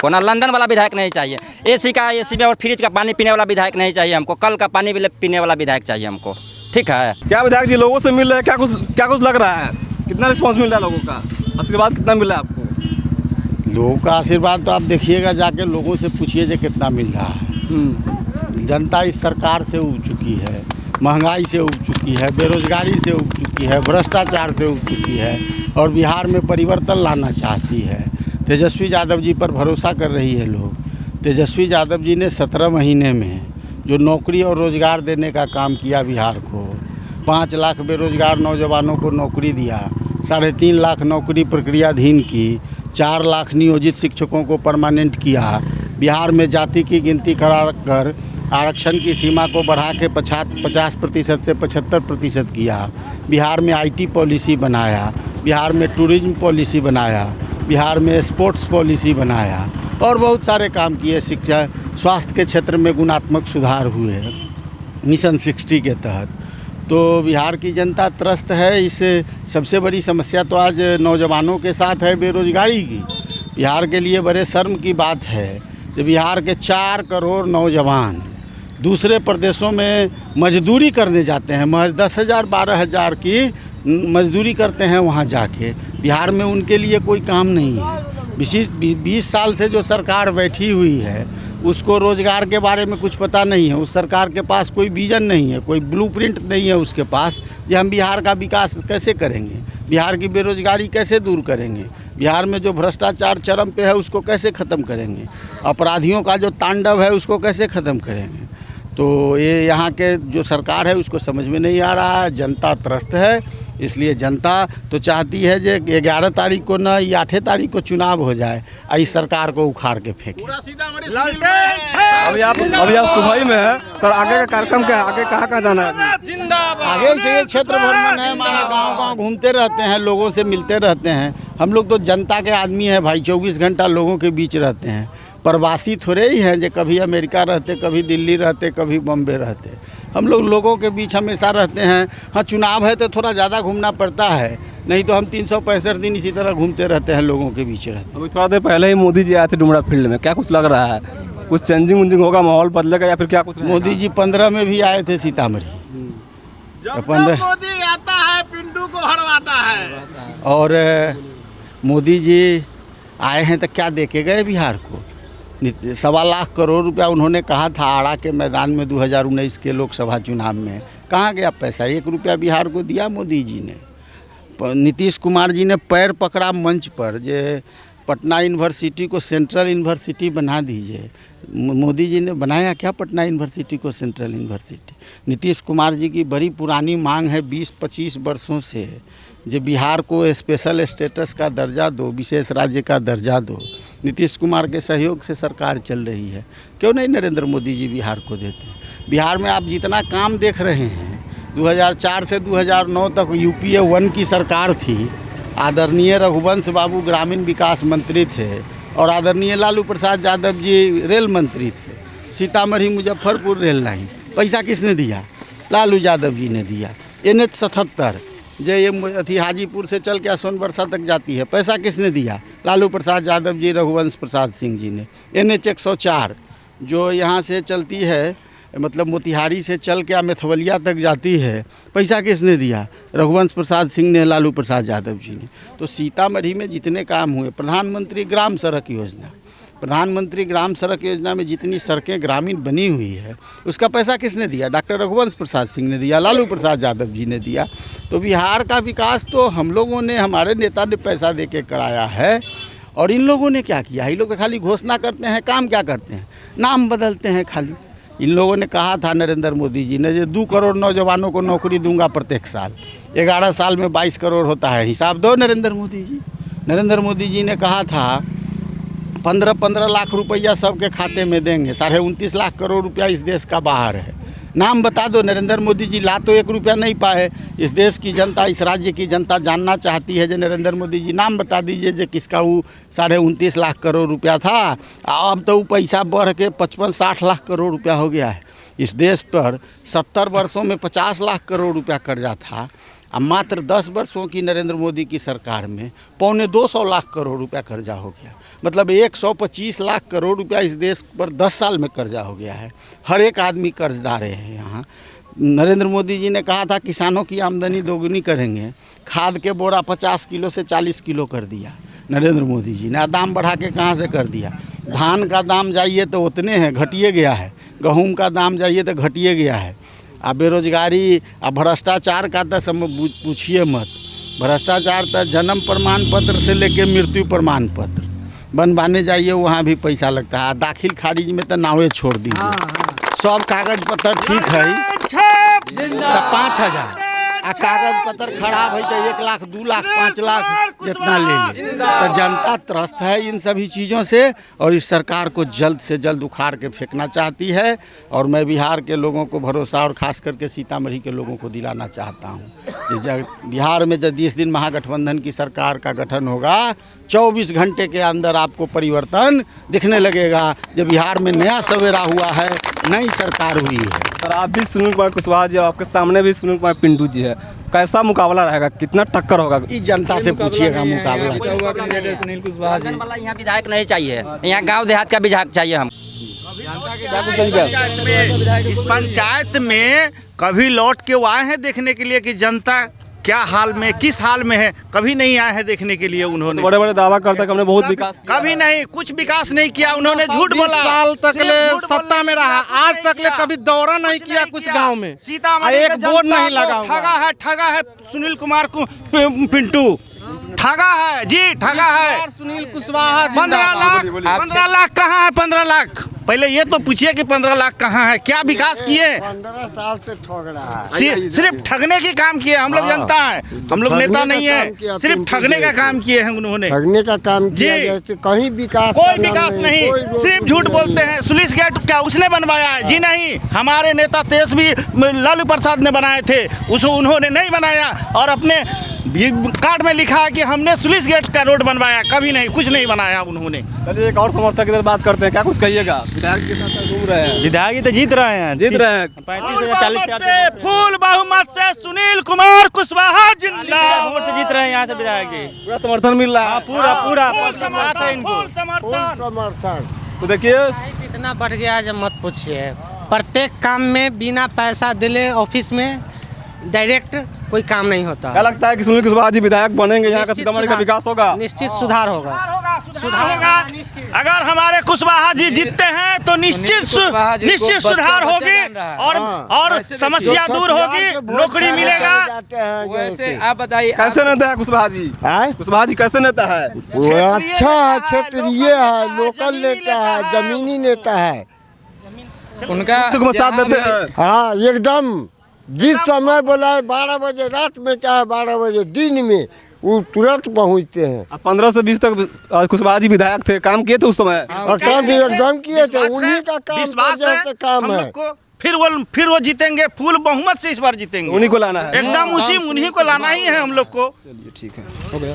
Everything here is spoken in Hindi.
कोना लंदन वाला विधायक नहीं चाहिए, एसी में और फ्रिज का पानी पीने वाला विधायक नहीं चाहिए हमको, कल का पानी पीने वाला विधायक चाहिए हमको। ठीक है। क्या विधायक जी लोगों से मिल रहे हैं, क्या कुछ लग रहा है, कितना रिस्पांस मिल रहा है लोगों का, आशीर्वाद कितना मिल रहा है आपको? लोगों का आशीर्वाद तो आप देखिएगा, जाके लोगों से पूछिए जो कितना मिल रहा है। जनता इस सरकार से उब चुकी है, महंगाई से उब चुकी है, बेरोजगारी से उब चुकी है, भ्रष्टाचार से उब चुकी है और बिहार में परिवर्तन लाना चाहती है। तेजस्वी यादव जी पर भरोसा कर रही है लोग। तेजस्वी यादव जी ने 17 महीने में जो नौकरी और रोज़गार देने का काम किया बिहार को, 5 लाख बेरोजगार नौजवानों को नौकरी दिया, 3.5 लाख नौकरी प्रक्रियाधीन की, 4 लाख नियोजित शिक्षकों को परमानेंट किया, बिहार में जाति की गिनती कराकर आरक्षण की सीमा को बढ़ा के 50% से 75% किया, बिहार में IT पॉलिसी बनाया, बिहार में टूरिज्म पॉलिसी बनाया, बिहार में स्पोर्ट्स पॉलिसी बनाया और बहुत सारे काम किए। शिक्षा स्वास्थ्य के क्षेत्र में गुणात्मक सुधार हुए मिशन 60 के तहत। तो बिहार की जनता त्रस्त है। इस सबसे बड़ी समस्या तो आज नौजवानों के साथ है, बेरोजगारी की। बिहार के लिए बड़े शर्म की बात है कि बिहार के 4 करोड़ नौजवान दूसरे प्रदेशों में मजदूरी करने जाते हैं, महज 10,000 12,000 की मजदूरी करते हैं वहाँ जाके। बिहार में उनके लिए कोई काम नहीं है। 20 साल से जो सरकार बैठी हुई है उसको रोज़गार के बारे में कुछ पता नहीं है। उस सरकार के पास कोई विजन नहीं है, कोई ब्लूप्रिंट नहीं है उसके पास कि हम बिहार का विकास कैसे करेंगे, बिहार की बेरोजगारी कैसे दूर करेंगे, बिहार में जो भ्रष्टाचार चरम पे है उसको कैसे ख़त्म करेंगे, अपराधियों का जो तांडव है उसको कैसे ख़त्म करेंगे। तो ये यहाँ के जो सरकार है उसको समझ में नहीं आ रहा है। जनता त्रस्त है, इसलिए जनता तो चाहती है जो 11 तारीख को न या 8 तारीख को चुनाव हो जाए, इस सरकार को उखाड़ के फेंके। अभी आप सुबह में है सर, आगे का कार्यक्रम क्या है, आगे कहाँ जाना है? आगे से क्षेत्र भ्रमण है हमारा, गांव घूमते रहते हैं, लोगों से मिलते रहते हैं। हम लोग तो जनता के आदमी हैं भाई, 24 घंटा लोगों के बीच रहते हैं। प्रवासी थोड़े ही हैं जो कभी अमेरिका रहते, कभी दिल्ली रहते, कभी बम्बे रहते। हम लोग लोगों के बीच हमेशा रहते हैं। हाँ, चुनाव है तो थोड़ा ज़्यादा घूमना पड़ता है, नहीं तो हम 365 दिन इसी तरह घूमते रहते हैं, लोगों के बीच रहते हैं। अभी थोड़ा देर पहले ही मोदी जी आए थे डुमरा फील्ड में, क्या कुछ लग रहा है, कुछ चेंजिंग होगा, माहौल बदलेगा या फिर क्या कुछ? मोदी जी 15 में भी आए थे सीतामढ़ी। जब मोदी आता है पिंडू को हरवाता है। और मोदी जी आए हैं तो क्या देके गए बिहार को? 1.25 लाख करोड़ रुपया उन्होंने कहा था आड़ा के मैदान में 2019 के लोकसभा चुनाव में। कहाँ गया पैसा? 1 रुपया बिहार को दिया मोदी जी ने। नीतीश कुमार जी ने पैर पकड़ा मंच पर, जे पटना यूनिवर्सिटी को सेंट्रल यूनिवर्सिटी बना दीजिए। मोदी जी ने बनाया क्या पटना यूनिवर्सिटी को सेंट्रल यूनिवर्सिटी? नीतीश कुमार जी की बड़ी पुरानी मांग है 20-25 वर्षों से, जो बिहार को स्पेशल स्टेटस का दर्जा दो, विशेष राज्य का दर्जा दो। नीतीश कुमार के सहयोग से सरकार चल रही है, क्यों नहीं नरेंद्र मोदी जी बिहार को देते हैं? बिहार में आप जितना काम देख रहे हैं, 2004 से 2009 तक UPA 1 की सरकार थी। आदरणीय रघुवंश बाबू ग्रामीण विकास मंत्री थे और आदरणीय लालू प्रसाद यादव जी रेल मंत्री थे। सीतामढ़ी मुजफ्फरपुर रेल लाइन पैसा किसने दिया? लालू यादव जी ने दिया। NH 77 जो ये हाजीपुर से चल के सोनबरसा तक जाती है, पैसा किसने दिया? लालू प्रसाद यादव जी, रघुवंश प्रसाद सिंह जी ने। NH 104 जो यहाँ से चलती है, मतलब मोतिहारी से चल के मेथवलिया तक जाती है, पैसा किसने दिया? रघुवंश प्रसाद सिंह ने, लालू प्रसाद यादव जी ने। तो सीतामढ़ी में जितने काम हुए, प्रधानमंत्री ग्राम सड़क योजना, प्रधानमंत्री ग्राम सड़क योजना में जितनी सड़कें ग्रामीण बनी हुई है उसका पैसा किसने दिया? डॉक्टर रघुवंश प्रसाद सिंह ने दिया, लालू प्रसाद यादव जी ने दिया। तो बिहार का विकास तो हम लोगों ने, हमारे नेता ने पैसा दे के कराया है। और इन लोगों ने क्या किया? ये लोग तो खाली घोषणा करते हैं, काम क्या करते हैं? नाम बदलते हैं खाली। इन लोगों ने कहा था नरेंद्र मोदी जी ने, जो 2 करोड़ नौजवानों को नौकरी दूंगा प्रत्येक साल, 11 साल में 22 करोड़ होता है, हिसाब दो नरेंद्र मोदी जी। नरेंद्र मोदी जी ने कहा था 15-15 लाख रुपया सबके खाते में देंगे, 29.5 लाख करोड़ रुपया इस देश का बाहर है। नाम बता दो नरेंद्र मोदी जी, ला तो 1 रुपया नहीं पाए। इस देश की जनता, इस राज्य की जनता जानना चाहती है जो नरेंद्र मोदी जी नाम बता दीजिए जो किसका वो 29.5 लाख करोड़ रुपया था। अब तो वो पैसा बढ़ के 55-60 लाख करोड़ रुपया हो गया है। इस देश पर 70 वर्षों में 50 लाख करोड़ रुपया कर्जा था। अब मात्र 10 वर्षों की नरेंद्र मोदी की सरकार में 225 लाख करोड़ रुपया कर्जा हो गया। मतलब 125 लाख करोड़ रुपया इस देश पर 10 साल में कर्जा हो गया है। हर एक आदमी कर्जदार है यहाँ। नरेंद्र मोदी जी ने कहा था किसानों की आमदनी दोगुनी करेंगे, खाद के बोरा 50 किलो से 40 किलो कर दिया नरेंद्र मोदी जी ने। दाम बढ़ा के कहाँ से कर दिया? धान का दाम जाइए तो उतने हैं, घटिए गया है। गेहूँ का दाम जाइए तो घटिए गया है। अब बेरोजगारी, अब भ्रष्टाचार का तो सब पूछिए मत। भ्रष्टाचार तो जन्म प्रमाण पत्र से लेके मृत्यु प्रमाण पत्र बनवाने जाइए वहाँ भी पैसा लगता है। दाखिल खारिज में तो नावे छोड़ दीजिए। सब कागज पत्र ठीक है तो 5,000 आ कागज पत्र खराब है तो 1 लाख 2 लाख 5 लाख जितना ले ले। तो जनता त्रस्त है इन सभी चीज़ों से और इस सरकार को जल्द से जल्द उखाड़ के फेंकना चाहती है। और मैं बिहार के लोगों को भरोसा और ख़ास करके सीतामढ़ी के लोगों को दिलाना चाहता हूँ कि बिहार में जब 10 दिन महागठबंधन की सरकार का गठन होगा 24 घंटे के अंदर आपको परिवर्तन दिखने लगेगा। जब बिहार में नया सवेरा हुआ है, नई सरकार हुई है। सर आप भी सुनील कुमार कुशवाहा जी और आपके सामने भी सुनील कुमार पिंटू जी है, कैसा मुकाबला रहेगा, कितना टक्कर होगा? इस जनता से पूछिएगा मुकाबला। सुनील कुशवाहा जी वाला यहाँ विधायक नहीं चाहिए, यहाँ गांव देहात का विधायक चाहिए हम। इस पंचायत में कभी लौट के वो आए हैं देखने के लिए कि जनता क्या हाल में, किस हाल में है? कभी नहीं आए हैं देखने के लिए। उन्होंने बड़े बड़े दावा करते हैं कि हमने बहुत विकास किया। कभी नहीं, कुछ विकास नहीं किया। उन्होंने झूठ बोला। साल तक सिर्फ ले झूठ सत्ता बोलने में के रहा, लिए आज तक ले कभी दौरा नहीं किया कुछ गांव में। सीतामढ़ी एक के बोर्ड जनता नहीं को लगा हुआ। ठगा है सुनील कुमार को पिंटू, ठगा है जी, ठगा है। सुनील कुशवाहा 15 लाख कहाँ है? 15 लाख पहले ये तो पूछिए कि 15 लाख कहाँ है? क्या विकास किए? 15 साल से ठग रहा है। सिर्फ ठगने की काम किए। हम लोग जनता है, हम लोग नेता नहीं है। सिर्फ ठगने का काम किए हैं उन्होंने। ठगने का काम किया जी। जैसे कहीं विकास कोई का नाम विकास नहीं, कोई रोड सिर्फ झूठ बोलते हैं। स्लुइस गेट क्या उसने बनवाया है? जी नहीं, हमारे नेता तेजस्वी लालू प्रसाद ने बनाए थे, उन्होंने नहीं बनाया। और अपने कार्ड में लिखा है कि हमने स्लुइस गेट का रोड बनवाया, कभी नहीं, कुछ नहीं बनाया उन्होंने। चलिए एक और समर्थक इधर बात करते हैं, क्या कुछ कहिएगा? विधायक के साथ घूम रहे हैं, विधायक तो जीत रहे हैं, जीत रहे हैं। 35 से फुल बहुमत से सुनील कुमार कुशवाहा जिंदाबाद से जीत रहे हैं यहाँ से विधायक जी। पूरा समर्थन मिल रहा है। पूरा पूरा फुल समर्थन। समर्थन। तो देखिए इतना बढ़ गया है जब मत पूछिए। प्रत्येक काम में बिना पैसा दिले ऑफिस में डायरेक्ट कोई काम नहीं होता। क्या लगता है कि सुनील कुशवाहा जी विधायक बनेंगे, यहाँ का निश्चित सीतामढ़ी का सुधार- विकास होगा? निश्चित सुधार होगा। सुधार होगा। अगर हमारे कुशवाहा जी जीतते हैं तो निश्चित सुधार होगी और समस्या दूर होगी, नौकरी मिलेगा। वैसे आप बताइए कैसे नेता है कुशवाहा जी? कुशवाहा जी कैसे नेता है? वो अच्छा है, क्षेत्रीय है, लोकल नेता है, जमीनी नेता है। उनका तुम साथ देते हैं? हाँ एकदम, जिस समय बोला है 12 बजे रात में चाहे 12 बजे दिन में वो तुरंत पहुंचते हैं। 15 से 20 तक कुशवाहा जी विधायक थे, काम किए थे उस समय। और काम भी एकदम किए थे, उन्हीं का काम विश्वास वजह है से काम हम है। लोग को। फिर वो जीतेंगे, फुल बहुमत से इस बार जीतेंगे। उन्हीं को लाना है। एकदम उन्हीं को लाना ही है हम लोग को। चलिए ठीक है, हो गया।